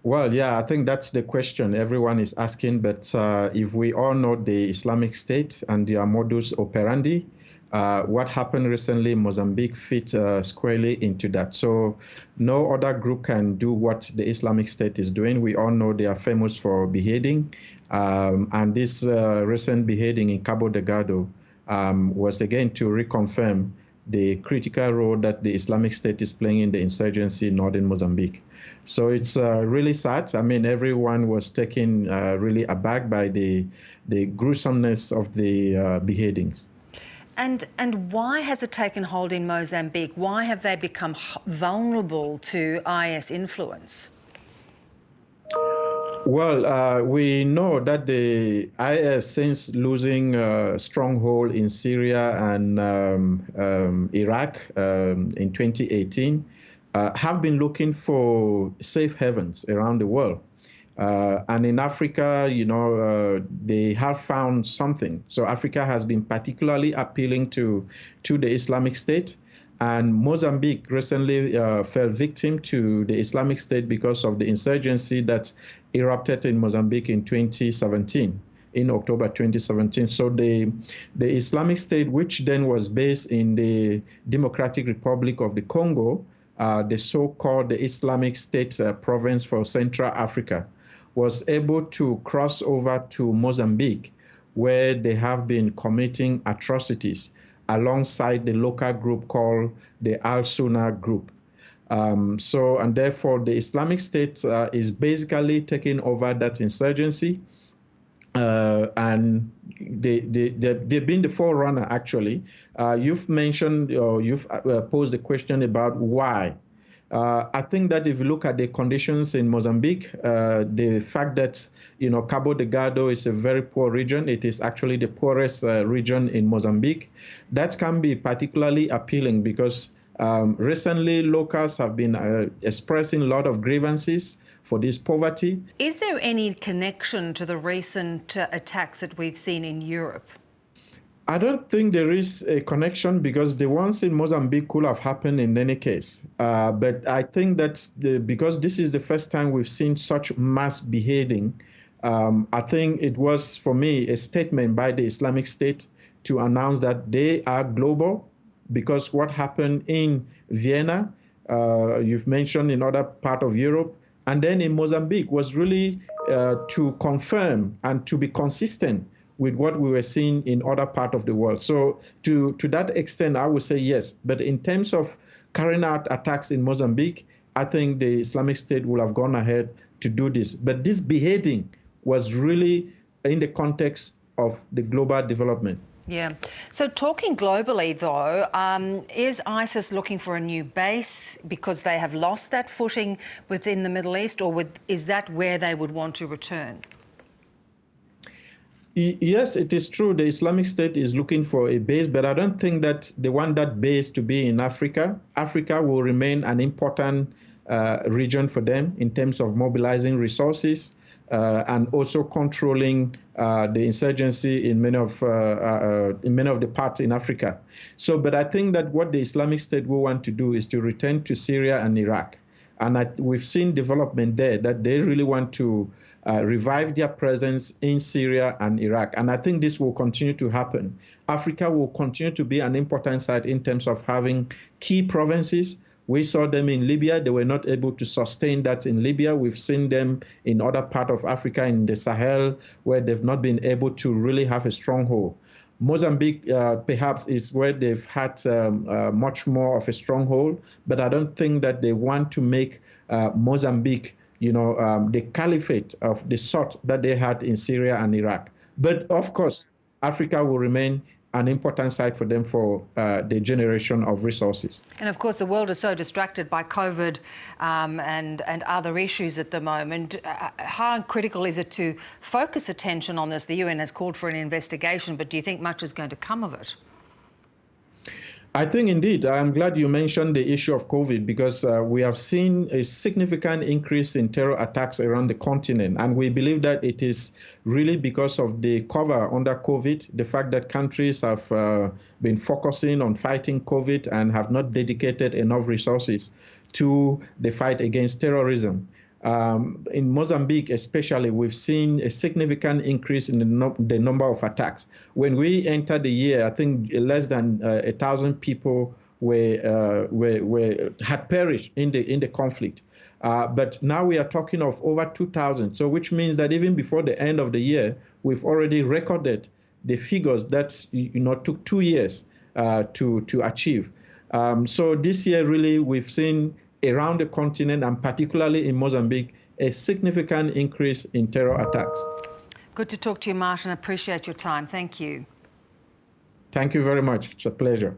Well, yeah, I think that's the question everyone is asking. But if we all know the Islamic State and their modus operandi, what happened recently in Mozambique fit squarely into that. So no other group can do what the Islamic State is doing. We all know they are famous for beheading. And this recent beheading in Cabo Delgado was again to reconfirm the critical role that the Islamic State is playing in the insurgency in northern Mozambique. So it's really sad. I mean, everyone was taken really aback by the gruesomeness of the beheadings. And why has it taken hold in Mozambique? Why have they become vulnerable to IS influence? Well, we know that the IS, since losing a stronghold in Syria and Iraq in 2018, have been looking for safe havens around the world. And in Africa, they have found something. So Africa has been particularly appealing to the Islamic State. And Mozambique recently fell victim to the Islamic State because of the insurgency that erupted in Mozambique in 2017, in October 2017. So the Islamic State, which then was based in the Democratic Republic of the Congo, the so-called the Islamic State province for Central Africa, was able to cross over to Mozambique, where they have been committing atrocities alongside the local group called the Al-Sunnah group. And therefore the Islamic State is basically taking over that insurgency. And they've been the forerunner, actually. You've mentioned, or you've posed the question about why. I think that if you look at the conditions in Mozambique, the fact that, Cabo Delgado is a very poor region, it is actually the poorest region in Mozambique, that can be particularly appealing because recently locals have been expressing a lot of grievances for this poverty. Is there any connection to the recent attacks that we've seen in Europe? I don't think there is a connection because the ones in Mozambique could have happened in any case. But I think that because this is the first time we've seen such mass beheading, I think it was, for me, a statement by the Islamic State to announce that they are global, because what happened in Vienna, you've mentioned in other part of Europe, and then in Mozambique was really to confirm and to be consistent with what we were seeing in other parts of the world. So to that extent, I would say yes. But in terms of carrying out attacks in Mozambique, I think the Islamic State will have gone ahead to do this. But this beheading was really in the context of the global development. Yeah. So talking globally, though, is ISIS looking for a new base because they have lost that footing within the Middle East, or is that where they would want to return? Yes, it is true. The Islamic State is looking for a base, but I don't think that they want that base to be in Africa. Africa will remain an important region for them in terms of mobilizing resources and also controlling the insurgency in many of the parts in Africa. So, but I think that what the Islamic State will want to do is to return to Syria and Iraq. And we've seen development there that they really want to revive their presence in Syria and Iraq. And I think this will continue to happen. Africa will continue to be an important site in terms of having key provinces. We saw them in Libya. They were not able to sustain that in Libya. We've seen them in other parts of Africa, in the Sahel, where they've not been able to really have a stronghold. Mozambique perhaps is where they've had much more of a stronghold, but I don't think that they want to make Mozambique the caliphate of the sort that they had in Syria and Iraq. But of course, Africa will remain an important site for them for the generation of resources. And of course, the world is so distracted by COVID and other issues at the moment. How critical is it to focus attention on this? The UN has called for an investigation, but do you think much is going to come of it? I think indeed. I'm glad you mentioned the issue of COVID because we have seen a significant increase in terror attacks around the continent. And we believe that it is really because of the cover under COVID, the fact that countries have been focusing on fighting COVID and have not dedicated enough resources to the fight against terrorism. In Mozambique especially, we've seen a significant increase in the number of attacks. When we entered the year, I think less than 1,000 people had perished in the conflict. But now we are talking of over 2,000. So which means that even before the end of the year, we've already recorded the figures that took 2 years to achieve. So this year, really, we've seen around the continent, and particularly in Mozambique, a significant increase in terror attacks. Good to talk to you, Martin. Appreciate your time. Thank you. Thank you very much. It's a pleasure.